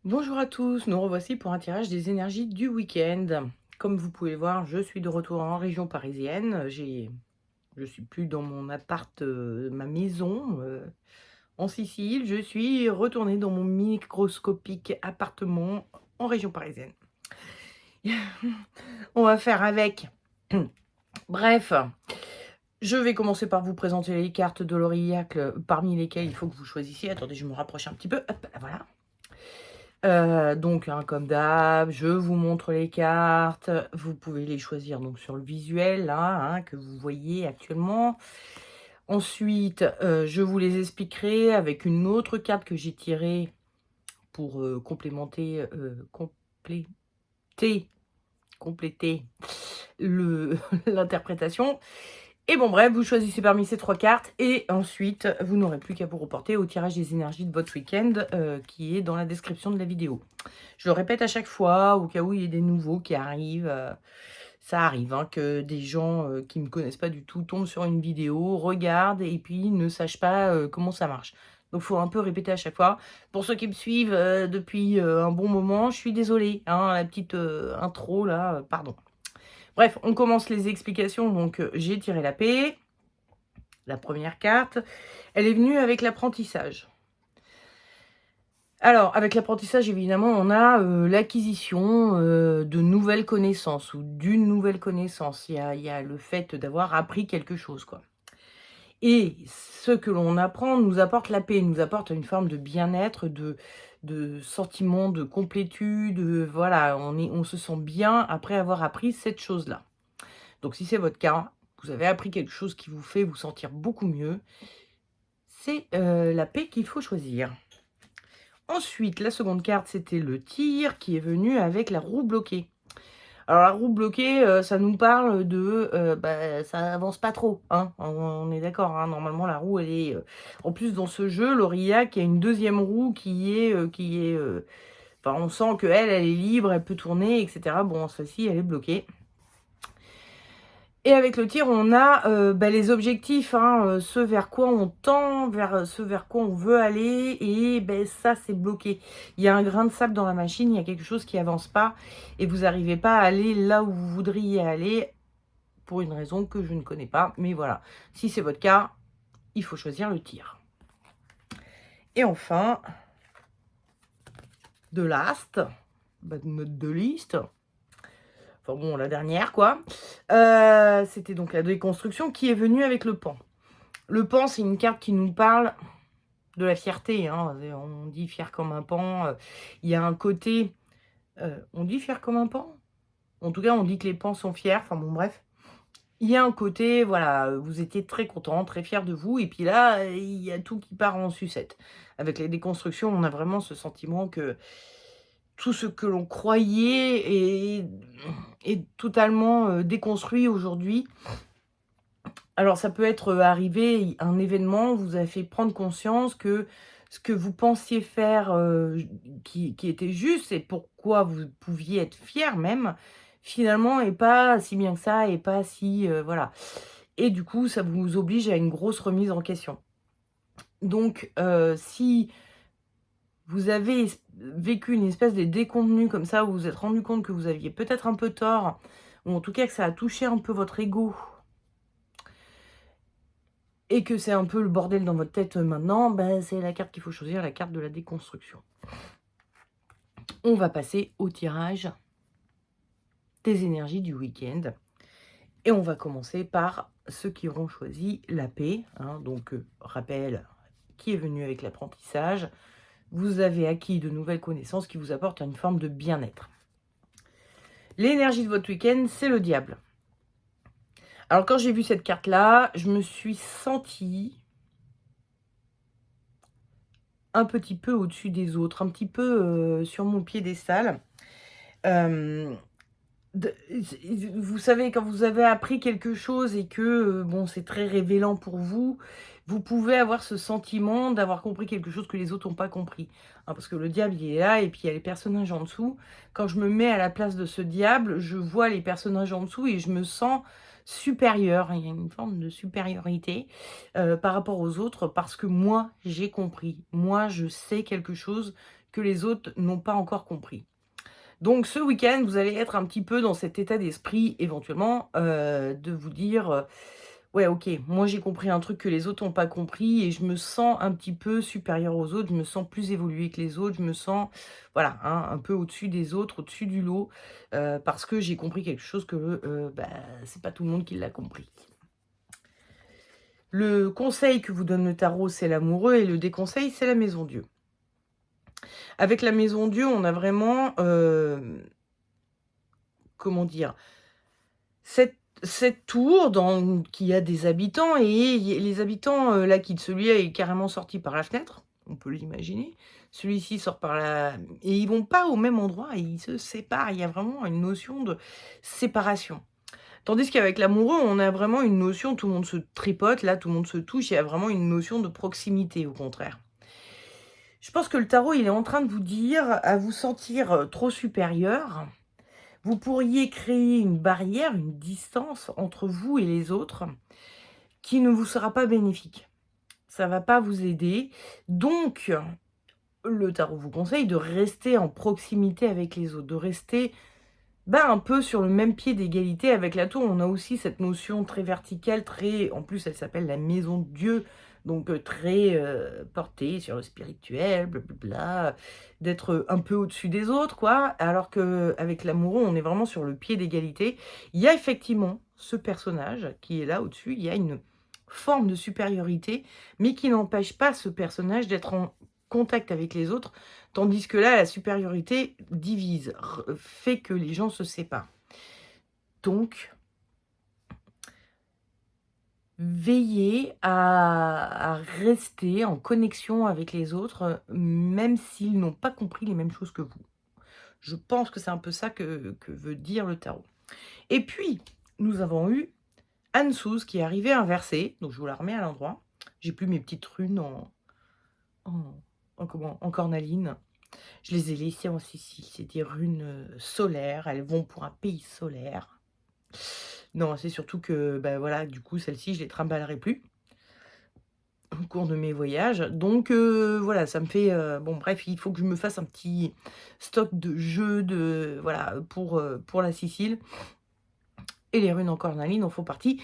Bonjour à tous, nous revoici pour un tirage des énergies du week-end. Comme vous pouvez le voir, je suis de retour en région parisienne. Je suis plus dans mon appart, ma maison en Sicile. Je suis retournée dans mon microscopique appartement en région parisienne. On va faire avec. Bref, je vais commencer par vous présenter les cartes de l'Aurillac, parmi lesquelles il faut que vous choisissiez. Attendez, je me rapproche un petit peu. Hop, voilà. Donc, hein, comme d'hab, je vous montre les cartes. Vous pouvez les choisir donc sur le visuel là, hein, que vous voyez actuellement. Ensuite, je vous les expliquerai avec une autre carte que j'ai tirée pour, compléter le l'interprétation. Et bon bref, vous choisissez parmi ces 3 cartes et ensuite, vous n'aurez plus qu'à vous reporter au tirage des énergies de votre week-end, qui est dans la description de la vidéo. Je le répète à chaque fois, au cas où il y ait des nouveaux qui arrivent, ça arrive, hein, que des gens, qui ne me connaissent pas du tout tombent sur une vidéo, regardent et puis ne sachent pas, comment ça marche. Donc il faut un peu répéter à chaque fois. Pour ceux qui me suivent, depuis, un bon moment, je suis désolée, hein, la petite, intro là, pardon. Bref, on commence les explications. Donc, j'ai tiré la paix, la première carte. Elle est venue avec l'apprentissage. Alors, avec l'apprentissage, évidemment, on a l'acquisition de nouvelles connaissances ou d'une nouvelle connaissance. Il y a le fait d'avoir appris quelque chose, quoi. Et ce que l'on apprend nous apporte la paix, nous apporte une forme de bien-être, de sentiment de complétude. Voilà, on se sent bien après avoir appris cette chose-là. Donc si c'est votre cas, vous avez appris quelque chose qui vous fait vous sentir beaucoup mieux, c'est la paix qu'il faut choisir. Ensuite, la seconde carte, c'était le tir qui est venu avec la roue bloquée. Alors la roue bloquée, ça nous parle de, ça avance pas trop, hein, on est d'accord, hein. Normalement la roue elle est, en plus dans ce jeu, l'Aurillac, il y a une deuxième roue enfin on sent qu'elle, elle est libre, elle peut tourner et cetera. Bon, celle-ci, elle est bloquée. Et avec le tir, on a, les objectifs, hein, ce vers quoi on tend, vers ce vers quoi on veut aller et ça, c'est bloqué. Il y a un grain de sable dans la machine, il y a quelque chose qui avance pas et vous n'arrivez pas à aller là où vous voudriez aller pour une raison que je ne connais pas. Mais voilà, si c'est votre cas, il faut choisir le tir. Et enfin, de last, note de liste. Enfin bon, la dernière, quoi. C'était donc la déconstruction qui est venue avec le pan. Le pan, c'est une carte qui nous parle de la fierté, hein. On dit fier comme un pan. Il y a un côté... on dit fier comme un pan? En tout cas, on dit que les pans sont fiers. Enfin bon, bref. Il y a un côté, voilà, vous étiez très content, très fier de vous. Et puis là, il y a tout qui part en sucette. Avec les déconstructions, on a vraiment ce sentiment que tout ce que l'on croyait est totalement déconstruit aujourd'hui. Alors ça peut être arrivé, un événement vous a fait prendre conscience que ce que vous pensiez faire, qui était juste et pourquoi vous pouviez être fier même, finalement est pas si bien que ça et pas si, voilà. Et du coup, ça vous oblige à une grosse remise en question. Donc, si vous avez vécu une espèce de décontenu comme ça, où vous vous êtes rendu compte que vous aviez peut-être un peu tort, ou en tout cas que ça a touché un peu votre ego et que c'est un peu le bordel dans votre tête maintenant, c'est la carte qu'il faut choisir, la carte de la déconstruction. On va passer au tirage des énergies du week-end. Et on va commencer par ceux qui auront choisi la paix. Hein, donc, rappel, qui est venu avec l'apprentissage. Vous avez acquis de nouvelles connaissances qui vous apportent une forme de bien-être. L'énergie de votre week-end, c'est le diable. Alors, quand j'ai vu cette carte-là, je me suis sentie un petit peu au-dessus des autres, un petit peu sur mon piédestal. Vous savez, quand vous avez appris quelque chose et que, bon, c'est très révélant pour vous, vous pouvez avoir ce sentiment d'avoir compris quelque chose que les autres n'ont pas compris. Hein, parce que le diable, il est là et puis il y a les personnages en dessous. Quand je me mets à la place de ce diable, je vois les personnages en dessous et je me sens supérieur, il y a une forme de supériorité, par rapport aux autres parce que moi, j'ai compris. Moi, je sais quelque chose que les autres n'ont pas encore compris. Donc ce week-end, vous allez être un petit peu dans cet état d'esprit éventuellement, de vous dire, «Ouais, OK, moi j'ai compris un truc que les autres n'ont pas compris et je me sens un petit peu supérieur aux autres, je me sens plus évolué que les autres, je me sens, voilà, hein, un peu au-dessus des autres, au-dessus du lot, parce que j'ai compris quelque chose que, bah, c'est pas tout le monde qui l'a compris». Le conseil que vous donne le tarot, c'est l'amoureux et le déconseil, c'est la maison Dieu. Avec la maison Dieu, on a vraiment, comment dire? Cette tour dans qui a des habitants et les habitants, là qui celui-là est carrément sorti par la fenêtre, on peut l'imaginer. Celui-ci sort par la et ils vont pas au même endroit et ils se séparent. Il y a vraiment une notion de séparation. Tandis qu'avec l'amoureux, on a vraiment une notion, tout le monde se tripote, là, tout le monde se touche, il y a vraiment une notion de proximité, au contraire. Je pense que le tarot, il est en train de vous dire, à vous sentir, trop supérieur, vous pourriez créer une barrière, une distance entre vous et les autres qui ne vous sera pas bénéfique. Ça va pas vous aider. Donc, le tarot vous conseille de rester en proximité avec les autres, de rester bah, un peu sur le même pied d'égalité avec la tour. On a aussi cette notion très verticale, très, en plus elle s'appelle la maison de Dieu, donc très portée sur le spirituel, blablabla, d'être un peu au-dessus des autres, quoi. Alors qu'avec l'amoureux, on est vraiment sur le pied d'égalité. Il y a effectivement ce personnage qui est là au-dessus, il y a une forme de supériorité, mais qui n'empêche pas ce personnage d'être en contact avec les autres. Tandis que là, la supériorité divise, fait que les gens se séparent. Donc, veillez à rester en connexion avec les autres, même s'ils n'ont pas compris les mêmes choses que vous. Je pense que c'est un peu ça que veut dire le tarot. Et puis, nous avons eu Anne-Souse qui est arrivée inversée, donc je vous la remets à l'endroit. J'ai plus mes petites runes en, en cornaline. Je les ai laissées en Sicile, c'est des runes, solaires, elles vont pour un pays solaire. Non, c'est surtout que, bah, voilà, du coup, celles-ci, je les trimballerai plus au cours de mes voyages. Donc voilà, ça me fait, bon bref, il faut que je me fasse un petit stock de jeux de voilà, pour la Sicile et les runes en cornaline en font partie.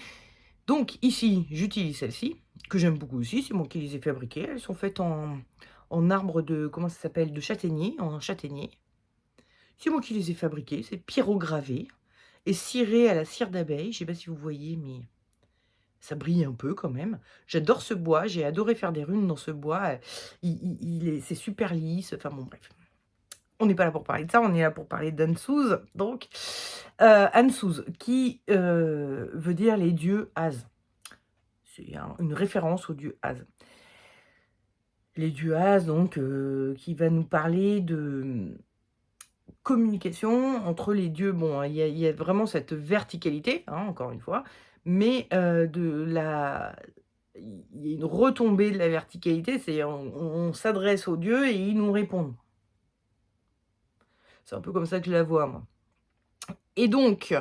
Donc ici, j'utilise celles-ci, que j'aime beaucoup aussi, c'est moi qui les ai fabriquées. Elles sont faites en arbre de comment ça s'appelle? De châtaignier, en châtaignier. C'est moi qui les ai fabriquées, c'est pyrogravé et ciré à la cire d'abeille. Je sais pas si vous voyez, mais ça brille un peu quand même. J'adore ce bois, j'ai adoré faire des runes dans ce bois. C'est super lisse, enfin bon bref. On n'est pas là pour parler de ça, on est là pour parler d'Anne-Souse. Donc, Anne-Souse, qui veut dire les dieux Az. C'est une référence aux dieux Az. Les dieux Az, donc, qui va nous parler de communication entre les dieux. Bon, il y a vraiment cette verticalité, hein, encore une fois, mais il y a une retombée de la verticalité, c'est on s'adresse aux dieux et ils nous répondent. C'est un peu comme ça que je la vois, moi. Et donc,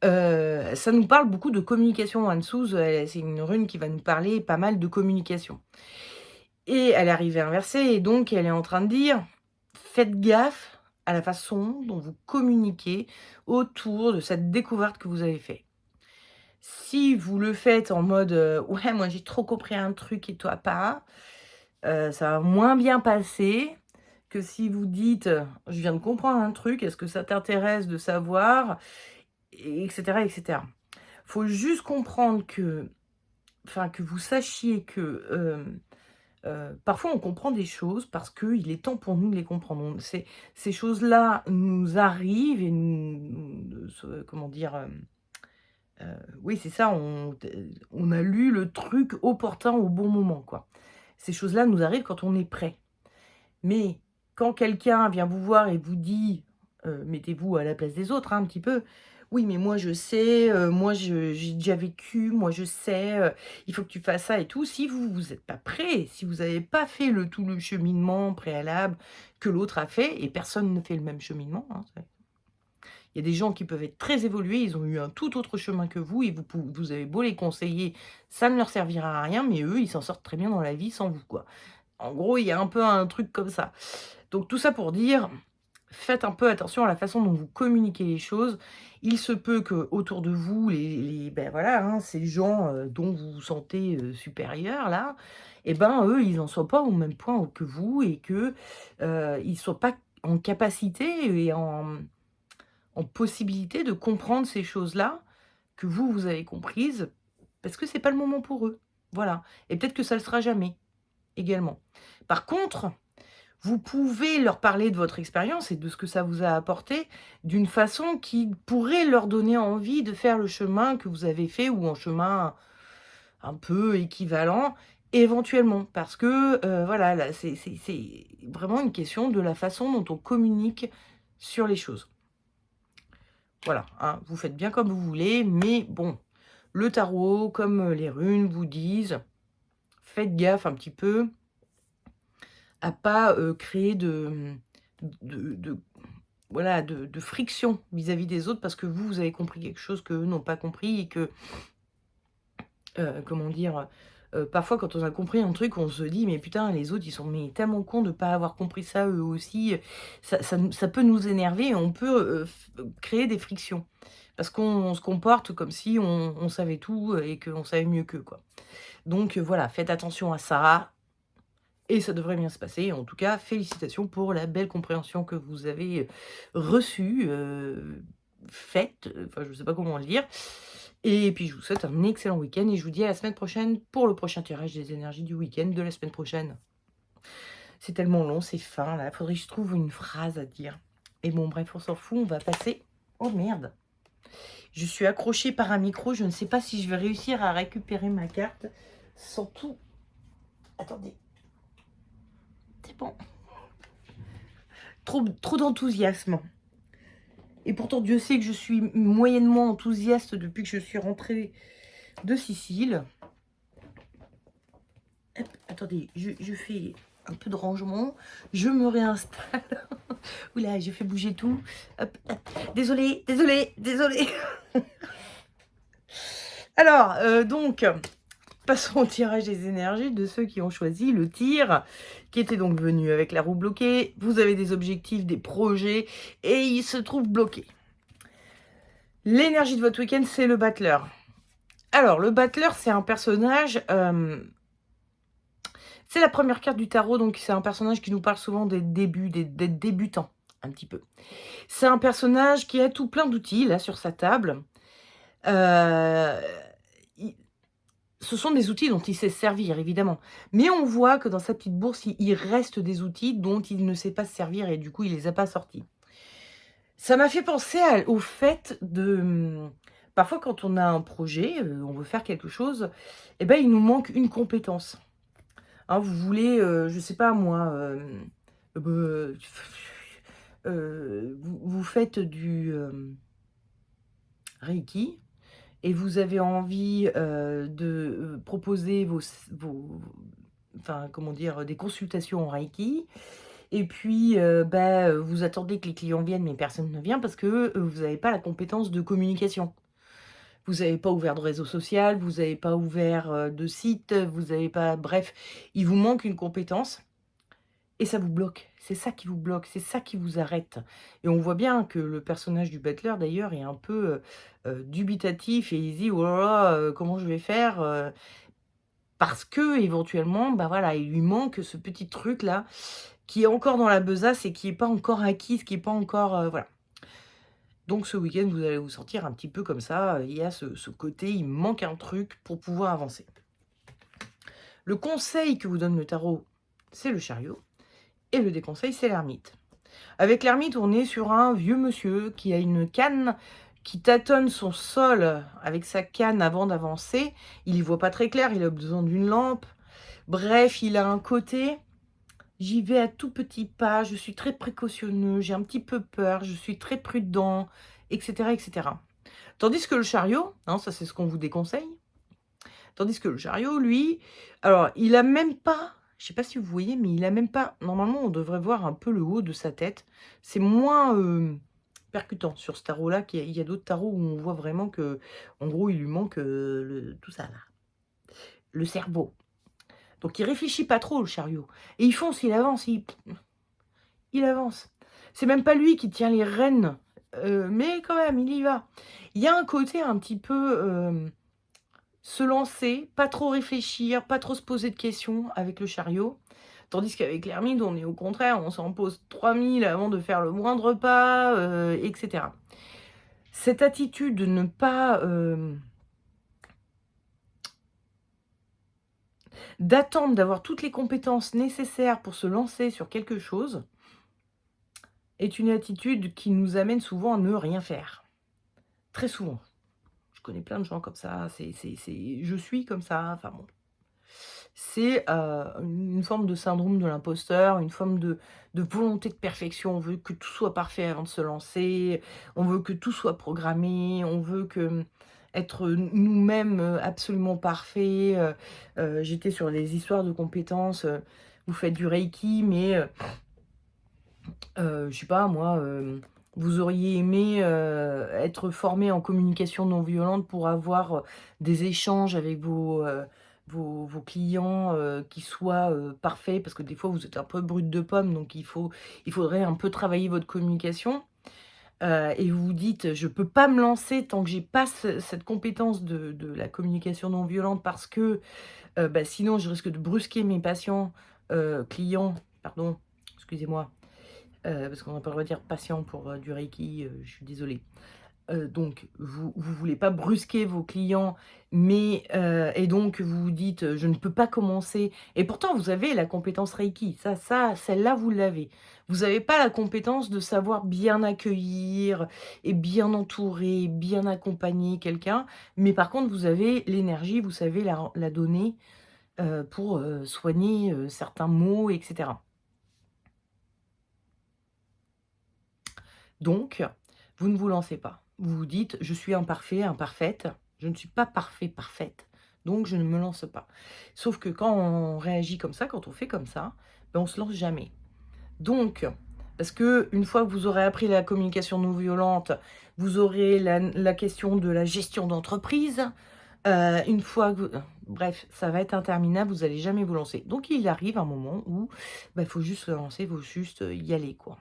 ça nous parle beaucoup de communication. Anne-Souse, c'est une rune qui va nous parler pas mal de communication. Et elle est arrivée inversée et donc elle est en train de dire: «Faites gaffe à la façon dont vous communiquez autour de cette découverte que vous avez fait. Si vous le faites en mode, «Ouais, moi j'ai trop compris un truc et toi pas», ça va moins bien passer que si vous dites, «Je viens de comprendre un truc, est-ce que ça t'intéresse de savoir?» et etc. Faut juste comprendre que enfin, que vous sachiez que, parfois on comprend des choses parce qu'il est temps pour nous de les comprendre. Ces choses-là nous arrivent et comment dire? Oui, c'est ça, on a lu le truc opportun au bon moment, quoi. Ces choses-là nous arrivent quand on est prêt. Mais quand quelqu'un vient vous voir et vous dit, mettez-vous à la place des autres, hein, un petit peu: «Oui, mais moi je sais, moi j'ai déjà vécu, moi je sais, il faut que tu fasses ça et tout». Si vous êtes pas prêt, si vous n'avez pas fait tout le cheminement préalable que l'autre a fait et personne ne fait le même cheminement, hein, Il y a des gens qui peuvent être très évolués, ils ont eu un tout autre chemin que vous et vous avez beau les conseiller, ça ne leur servira à rien, mais eux, ils s'en sortent très bien dans la vie sans vous, quoi. En gros, il y a un peu un truc comme ça. Donc tout ça pour dire, faites un peu attention à la façon dont vous communiquez les choses. Il se peut que autour de vous, ben voilà, hein, ces gens, dont vous vous sentez, supérieur là, et ben, eux, ils en soient pas au même point que vous et que, ils soient pas en capacité et en possibilité de comprendre ces choses-là que vous avez comprises, parce que c'est pas le moment pour eux. Voilà, et peut-être que ça le sera jamais, également. Par contre, vous pouvez leur parler de votre expérience et de ce que ça vous a apporté d'une façon qui pourrait leur donner envie de faire le chemin que vous avez fait ou un chemin un peu équivalent, éventuellement. Parce que, voilà, là, c'est vraiment une question de la façon dont on communique sur les choses. Voilà, hein, vous faites bien comme vous voulez, mais bon, le tarot, comme les runes vous disent, faites gaffe un petit peu à pas, créer de voilà, de friction vis-à-vis des autres parce que vous avez compris quelque chose qu'eux n'ont pas compris et que, comment dire? Parfois quand on a compris un truc, on se dit: «Mais putain, les autres, ils sont mais tellement cons de pas avoir compris ça eux aussi». Ça peut nous énerver et on peut, créer des frictions. Parce qu'on se comporte comme si on savait tout, et qu'on savait mieux qu'eux, quoi. Donc, voilà, faites attention à ça. Et ça devrait bien se passer. En tout cas, félicitations pour la belle compréhension que vous avez, reçue, faite, enfin, je ne sais pas comment le dire. Et puis, je vous souhaite un excellent week-end et je vous dis à la semaine prochaine pour le prochain tirage des énergies du week-end de la semaine prochaine. C'est tellement long, c'est fin, là. Faudrait que je trouve une phrase à dire. Et bon, bref, on s'en fout, on va passer. Oh merde! Je suis accrochée par un micro, je ne sais pas si je vais réussir à récupérer ma carte sans tout. Attendez. C'est bon. Trop d'enthousiasme. Et pourtant, Dieu sait que je suis moyennement enthousiaste depuis que je suis rentrée de Sicile. Hop, attendez, je fais un peu de rangement. Je me réinstalle. Oula, je fais bouger tout. Hop, hop. Désolée, désolée, désolée. Alors, donc, passons au tirage des énergies de ceux qui ont choisi le tir, qui était donc venu avec la roue bloquée. Vous avez des objectifs, des projets, et ils se trouvent bloqués. L'énergie de votre week-end, c'est le battleur. Alors, le battleur, c'est un personnage... c'est la première carte du tarot, donc c'est un personnage qui nous parle souvent des débuts, des débutants, un petit peu. C'est un personnage qui a tout plein d'outils, là, sur sa table. Ce sont des outils dont il sait se servir, évidemment. Mais on voit que dans sa petite bourse, il reste des outils dont il ne sait pas se servir et du coup, il les a pas sortis. Ça m'a fait penser au fait de... Parfois, quand on a un projet, on veut faire quelque chose, eh ben, il nous manque une compétence. Hein, vous voulez, je sais pas moi, vous faites du Reiki et vous avez envie, de, proposer enfin, comment dire? Des consultations en Reiki et puis, bah, vous attendez que les clients viennent, mais personne ne vient parce que, vous n'avez pas la compétence de communication. Vous n'avez pas ouvert de réseau social, vous n'avez pas ouvert, de site, vous n'avez pas bref, il vous manque une compétence et ça vous bloque. C'est ça qui vous bloque, c'est ça qui vous arrête et on voit bien que le personnage du battleur d'ailleurs est un peu, dubitatif et il se dit: «Oh là là, comment je vais faire?» parce qu'éventuellement, bah, voilà, il lui manque ce petit truc là qui est encore dans la besace et qui est pas encore acquis, qui est pas encore, voilà. Donc ce week-end, vous allez vous sentir un petit peu comme ça, il y a ce côté, il manque un truc pour pouvoir avancer. Le conseil que vous donne le tarot, c'est le chariot et le déconseil, c'est l'ermite. Avec l'ermite, on est sur un vieux monsieur qui a une canne, qui tâtonne son sol avec sa canne avant d'avancer. Il y voit pas très clair, il a besoin d'une lampe. Bref, il a un côté: «J'y vais à tout petits pas, je suis très précautionneux, j'ai un petit peu peur, je suis très prudent», et cetera, et cetera. Tandis que le chariot, hein, ça c'est ce qu'on vous déconseille. Tandis que le chariot, lui, alors il a même pas, je sais pas si vous voyez, mais il a même pas, normalement on devrait voir un peu le haut de sa tête. C'est moins, percutant sur ce tarot-là, qu'il y a d'autres tarots où on voit vraiment que, en gros, il lui manque, tout ça là, le cerveau. Donc il réfléchit pas trop le chariot et il fonce, il avance, il avance. C'est même pas lui qui tient les rênes, mais quand même, il y va. Il y a un côté un petit peu, se lancer, pas trop réfléchir, pas trop se poser de questions avec le chariot. Tandis qu'avec l'ermite, on est au contraire, on s'en pose 3000 avant de faire le moindre pas, et cetera. Cette attitude de ne pas, d'attendre d'avoir toutes les compétences nécessaires pour se lancer sur quelque chose, est une attitude qui nous amène souvent à ne rien faire. Très souvent. Je connais plein de gens comme ça, je suis comme ça, enfin bon. C'est, une forme de syndrome de l'imposteur, une forme de volonté de perfection. On veut que tout soit parfait avant de se lancer, on veut que tout soit programmé, on veut que, être nous-mêmes, absolument parfaits, j'étais sur les histoires de compétences, vous faites du reiki, mais, je sais pas moi, vous auriez aimé, être formé en communication non violente pour avoir, des échanges avec vos clients, qui soient, parfaits. Parce que des fois vous êtes un peu brute de pomme, donc il faudrait un peu travailler votre communication. Et vous vous dites: «Je peux pas me lancer tant que j'ai pas cette compétence de la communication non violente parce que, bah, sinon je risque de brusquer mes patients, clients, pardon, excusez-moi». Parce qu'on n'a pas le droit de dire patient pour, du reiki, je suis désolée. Donc vous voulez pas brusquer vos clients, mais et donc vous vous dites: «Je ne peux pas commencer» et pourtant vous avez la compétence reiki, celle-là vous l'avez. Vous avez pas la compétence de savoir bien accueillir et bien entourer, bien accompagner quelqu'un, mais par contre vous avez l'énergie, vous savez la donner, pour, soigner, certains maux et cetera. Donc, vous ne vous lancez pas. Vous vous dites: «Je suis imparfait, imparfaite, je ne suis pas parfait, parfaite, donc je ne me lance pas». Sauf que quand on réagit comme ça, quand on fait comme ça, ben, on se lance jamais. Donc, parce que une fois que vous aurez appris la communication non violente, vous aurez la question de la gestion d'entreprise, une fois que bref, ça va être interminable, vous allez jamais vous lancer. Donc il arrive un moment où, bah, il faut juste se lancer, il faut juste, y aller, quoi.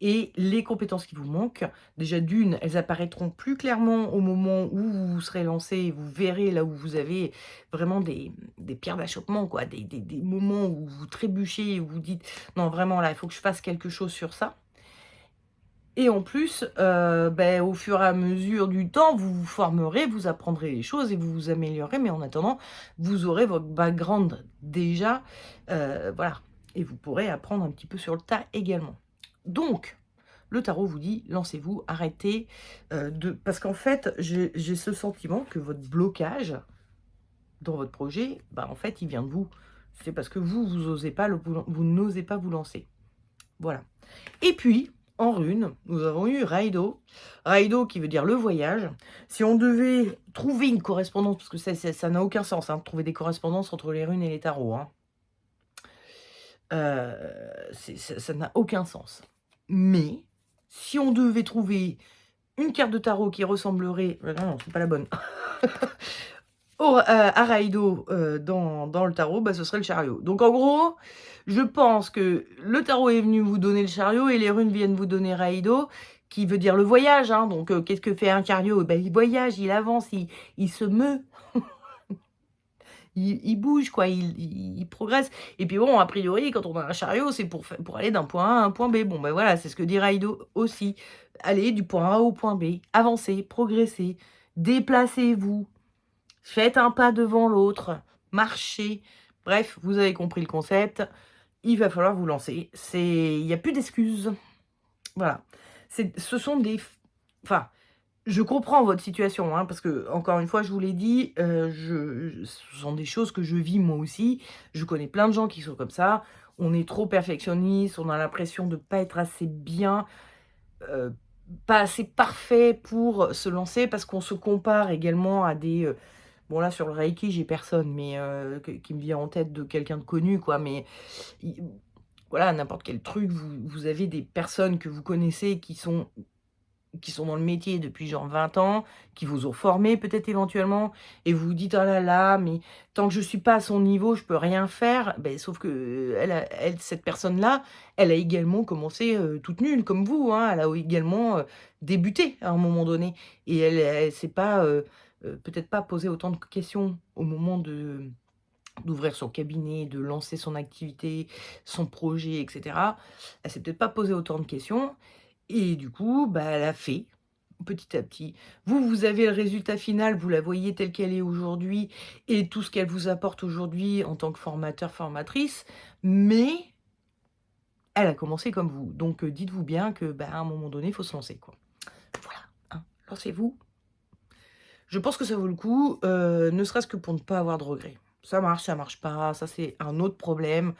Et les compétences qui vous manquent, déjà d'une, elles apparaîtront plus clairement au moment où vous vous serez lancé et vous verrez là où vous avez vraiment des pierres d'achoppement, quoi, des moments où vous trébuchez et où vous dites: «Non, vraiment là, il faut que je fasse quelque chose sur ça». Et en plus, au fur et à mesure du temps, vous vous formerez, vous apprendrez les choses et vous vous améliorerez, mais en attendant, vous aurez votre background déjà, voilà, et vous pourrez apprendre un petit peu sur le tas également. Donc, le tarot vous dit: «Lancez-vous, arrêtez, de» parce qu'en fait, j'ai ce sentiment que votre blocage dans votre projet, bah, en fait, il vient de vous. C'est parce que vous osez pas vous n'osez pas vous lancer. Voilà. Et puis, en rune, nous avons eu Raido. Raido qui veut dire le voyage. Si on devait trouver une correspondance, parce que ça n'a aucun sens, hein, de trouver des correspondances entre les runes et les tarots, hein. Ça n'a aucun sens. Mais, si on devait trouver une carte de tarot qui ressemblerait non, c'est pas la bonne. À Raido, dans le tarot, bah, ce serait le chariot. Donc en gros, je pense que le tarot est venu vous donner le chariot et les runes viennent vous donner Raido, qui veut dire le voyage, hein. Donc qu'est-ce que fait un chariot? Bah, il voyage, il avance, il se meut, il bouge quoi, il progresse. Et puis bon, a priori, quand on a un chariot, c'est pour aller d'un point A à un point B. Bon, ben voilà, c'est ce que dit Raido aussi. Aller du point A au point B, avancer, progresser, déplacez-vous. Faites un pas devant l'autre, marchez. Bref, vous avez compris le concept. Il va falloir vous lancer. Il y a plus d'excuses. Voilà. Ce sont enfin, je comprends votre situation, hein, parce que encore une fois, je vous l'ai dit, ce sont des choses que je vis moi aussi. Je connais plein de gens qui sont comme ça. On est trop perfectionniste, on a l'impression de pas être assez bien, heu, pas assez parfait pour se lancer parce qu'on se compare également à des, bon là sur le reiki, j'ai personne, mais qui me vient en tête de quelqu'un de connu quoi, mais i voilà, n'importe quel truc, vous avez des personnes que vous connaissez qui sont qui sont dans le métier depuis genre 20 ans, qui vous ont formé peut-être éventuellement, et vous vous dites: «Oh là là, mais tant que je suis pas à son niveau, je peux rien faire». Beh, sauf que elle cette personne-là, elle a également commencé, toute nulle comme vous, hein. Elle a également, débuté à un moment donné, et elle s'est pas, peut-être pas posé autant de questions au moment d'ouvrir son cabinet, de lancer son activité, son projet et cetera. Elle s'est peut-être pas posé autant de questions, et du coup, bah, elle a fait, petit à petit. Vous, vous avez le résultat final, vous la voyez telle qu'elle est aujourd'hui et tout ce qu'elle vous apporte aujourd'hui en tant que formateur, formatrice, mais elle a commencé comme vous. Donc, dites-vous bien que, bah, à un moment donné, il faut se lancer, quoi. Voilà, hein, lancez-vous. Je pense que ça vaut le coup, ne serait-ce que pour ne pas avoir de regrets. Ça marche pas, ça c'est un autre problème.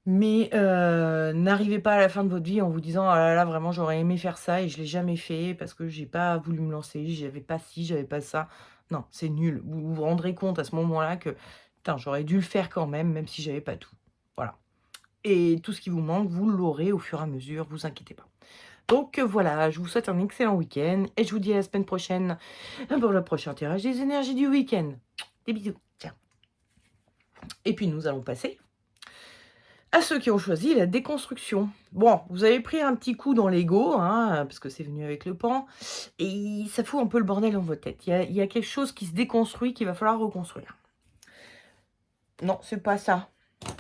Mais, n'arrivez pas à la fin de votre vie en vous disant: «Ah là là, vraiment j'aurais aimé faire ça et je l'ai jamais fait parce que j'ai pas voulu me lancer, j'avais pas ci, j'avais pas ça». Non, c'est nul. Vous vous rendrez compte à ce moment-là que: «Putain, j'aurais dû le faire quand même, même si j'avais pas tout». Voilà, et tout ce qui vous manque, vous l'aurez au fur et à mesure, vous inquiétez pas. Donc, voilà, je vous souhaite un excellent week-end et je vous dis à la semaine prochaine pour le prochain tirage des énergies du week-end. Des bisous, ciao. Et puis nous allons passer à ceux qui ont choisi la déconstruction. Bon, vous avez pris un petit coup dans l'ego, hein, parce que c'est venu avec le pan, et ça fout un peu le bordel dans votre tête. Il y a quelque chose qui se déconstruit, qu'il va falloir reconstruire. Non, c'est pas ça.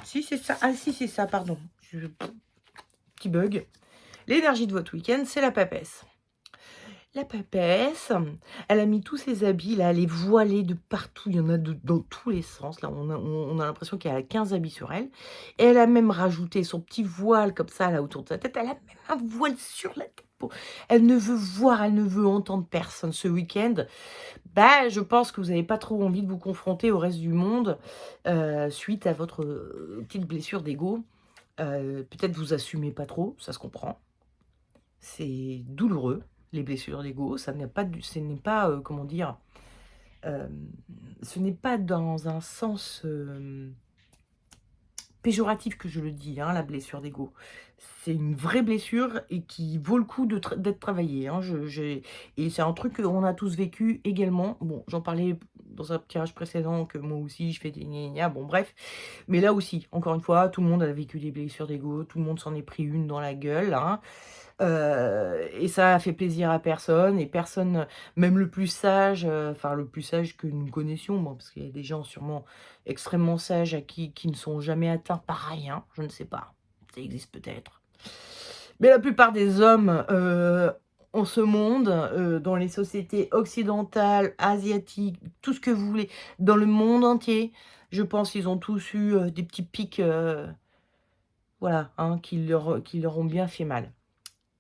Si, c'est ça. Ah si, c'est ça, pardon. Petit bug. L'énergie de votre week-end, c'est la papesse. La papesse, elle a mis tous ses habits, là, elle est voilée de partout, il y en a dans tous les sens. Là, on a l'impression qu'elle a 15 habits sur elle. Et elle a même rajouté son petit voile comme ça, là, autour de sa tête. Elle a même un voile sur la tête. Elle ne veut voir, elle ne veut entendre personne ce week-end. Bah, je pense que vous n'avez pas trop envie de vous confronter au reste du monde suite à votre petite blessure d'ego. Peut-être vous assumez pas trop, ça se comprend. C'est douloureux, les blessures d'ego, ça n'est pas ce n'est pas, comment dire? Ce n'est pas dans un sens, péjoratif que je le dis, hein, la blessure d'ego. C'est une vraie blessure et qui vaut le coup d'être travaillée, hein. Et c'est un truc qu'on a tous vécu également. Bon, j'en parlais dans un tirage précédent que moi aussi je fais des gna gna gna, bon bref. Mais là aussi, encore une fois, tout le monde a vécu des blessures d'ego, tout le monde s'en est pris une dans la gueule, hein. Et ça a fait plaisir à personne, et personne, même le plus sage, enfin le plus sage que nous connaissions, bon, parce qu'il y a des gens sûrement extrêmement sages à qui ne sont jamais atteints par rien, je ne sais pas, ça existe peut-être. Mais la plupart des hommes, en ce monde, dans les sociétés occidentales, asiatiques, tout ce que vous voulez, dans le monde entier, je pense qu'ils ont tous eu, des petits pics, voilà, hein, qui leur ont bien fait mal.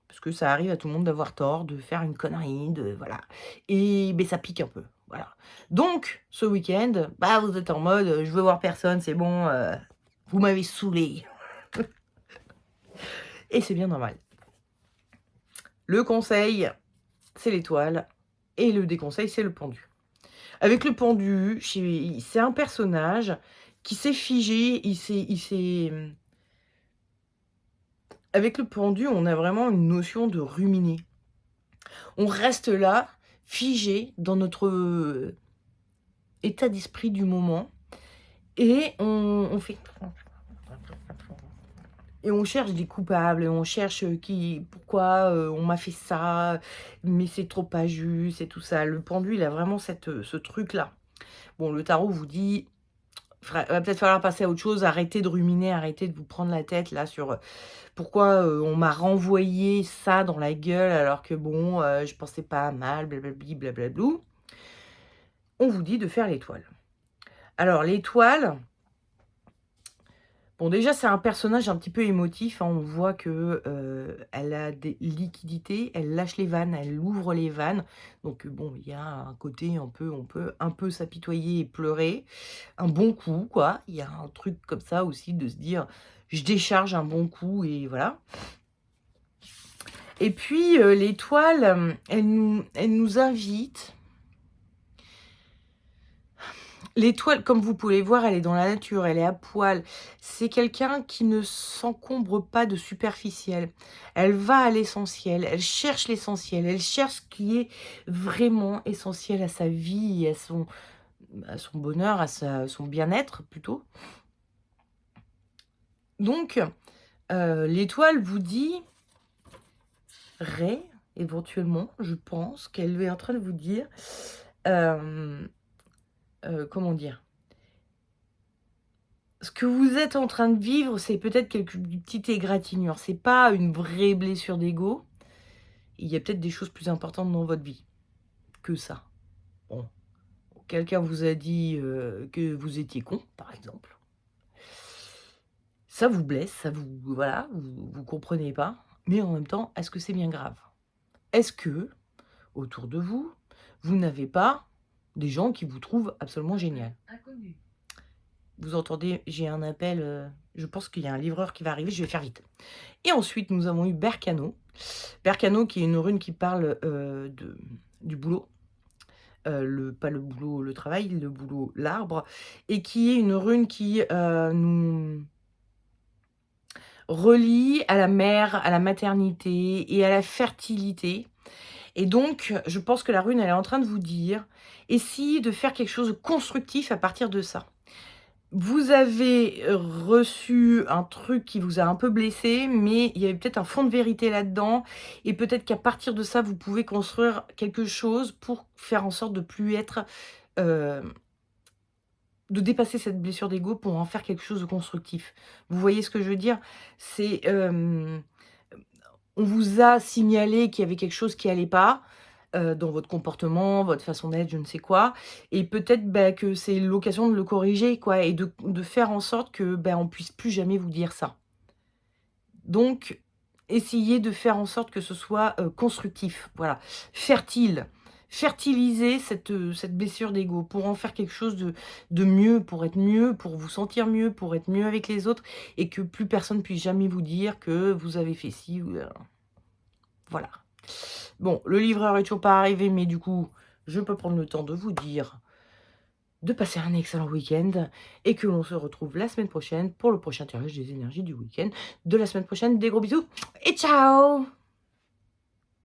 Parce que ça arrive à tout le monde d'avoir tort, de faire une connerie, de voilà, et beh, ça pique un peu, voilà. Donc ce week-end, bah, vous êtes en mode, «Je veux voir personne, c'est bon, vous m'avez saoulé» et c'est bien normal. Le conseil, c'est l'étoile, et le déconseil, c'est le pendu. Avec le pendu, c'est un personnage qui s'est figé, avec le pendu, on a vraiment une notion de ruminer. On reste là, figé dans notre état d'esprit du moment, et on fait et on cherche des coupables, et on cherche, pourquoi, on m'a fait ça, mais c'est trop pas juste et tout ça. Le pendu, il a vraiment ce truc-là. Bon, le tarot vous dit: Va peut-être falloir passer à autre chose, arrêtez de ruminer, arrêtez de vous prendre la tête là sur, pourquoi, on m'a renvoyé ça dans la gueule alors que bon, je pensais pas mal, blablabli, blablablou. On vous dit de faire l'étoile. Alors l'étoile, bon déjà c'est un personnage un petit peu émotif, hein. On voit que, elle a des liquidités, elle lâche les vannes, elle ouvre les vannes. Donc, bon, il y a un côté un peu, on peut un peu s'apitoyer et pleurer. Un bon coup quoi. Il y a un truc comme ça aussi de se dire: «Je décharge un bon coup» et voilà. Et puis, l'étoile, elle nous invite L'étoile, comme vous pouvez voir, elle est dans la nature, elle est à poil. C'est quelqu'un qui ne s'encombre pas de superficiel. Elle va à l'essentiel, elle cherche l'essentiel, elle cherche ce qui est vraiment essentiel à sa vie et à son bonheur, son bien-être plutôt. Donc, l'étoile vous dit, éventuellement, je pense qu'elle est en train de vous dire, comment dire? Ce que vous êtes en train de vivre, c'est peut-être une petite égratignure. C'est pas une vraie blessure d'ego. Il y a peut-être des choses plus importantes dans votre vie que ça. Bon, quelqu'un vous a dit, que vous étiez con, par exemple. Ça vous blesse, ça vous voilà, vous comprenez pas, mais en même temps, est-ce que c'est bien grave? Est-ce que, autour de vous, vous n'avez pas des gens qui vous trouvent absolument génial? Inconnu. Vous entendez, j'ai un appel, je pense qu'il y a un livreur qui va arriver, je vais faire vite. Et ensuite, nous avons eu Berkano. Berkano qui est une rune qui parle, du boulot, pas le boulot, le travail, le boulot, l'arbre, et qui est une rune qui, nous relie à la mère, à la maternité et à la fertilité. Et donc, je pense que la rune, elle est en train de vous dire: essayez de faire quelque chose de constructif à partir de ça. Vous avez reçu un truc qui vous a un peu blessé, mais il y avait peut-être un fond de vérité là-dedans et peut-être qu'à partir de ça, vous pouvez construire quelque chose pour faire en sorte de plus être, hem, de dépasser cette blessure d'ego pour en faire quelque chose de constructif. Vous voyez ce que je veux dire? C'est, on vous a signalé qu'il y avait quelque chose qui allait pas, dans votre comportement, votre façon d'être, je ne sais quoi, et peut-être, bah, que c'est l'occasion de le corriger, quoi, et de faire en sorte que, bah, on puisse plus jamais vous dire ça. Donc, essayez de faire en sorte que ce soit, constructif, voilà, fertile. Fertiliser cette blessure d'ego pour en faire quelque chose de mieux, pour être mieux, pour vous sentir mieux, pour être mieux avec les autres et que plus personne puisse jamais vous dire que vous avez fait ci ou voilà. Bon, le livreur est toujours pas arrivé, mais du coup, je peux prendre le temps de vous dire de passer un excellent week-end et que l'on se retrouve la semaine prochaine pour le prochain tirage des énergies du week-end de la semaine prochaine. Des gros bisous et ciao!